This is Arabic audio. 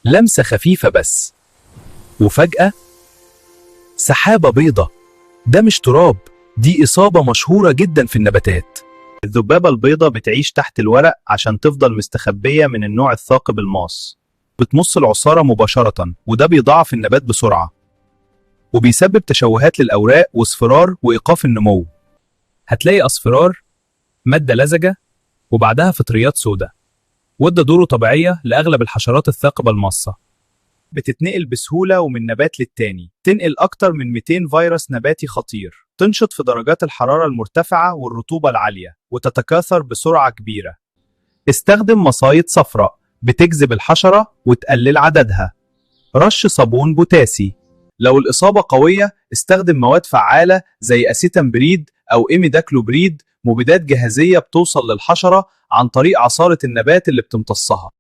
لمسة خفيفة بس، وفجأة سحابة بيضة. ده مش تراب، دي إصابة مشهورة جدا في النباتات. الذبابة البيضاء بتعيش تحت الورق عشان تفضل مستخبية من النوع الثاقب الماس. بتمص العصارة مباشرة، وده بيضاعف النبات بسرعة، وبيسبب تشوهات للأوراق واصفرار وإيقاف النمو. هتلاقي أصفرار، مادة لزجة، وبعدها فطريات سوداء. وده دوره طبيعية لأغلب الحشرات الثاقبة الماصة. بتتنقل بسهولة ومن نبات للتاني، تنقل أكتر من 200 فيروس نباتي خطير، تنشط في درجات الحرارة المرتفعة والرطوبة العالية، وتتكاثر بسرعة كبيرة. استخدم مصايد صفراء بتجذب الحشرة وتقلل عددها. رش صابون بوتاسي. لو الإصابة قوية استخدم مواد فعالة زي أسيتامبريد أو إيميداكلوبريد، مبيدات جاهزية بتوصل للحشرة عن طريق عصارة النبات اللي بتمتصها.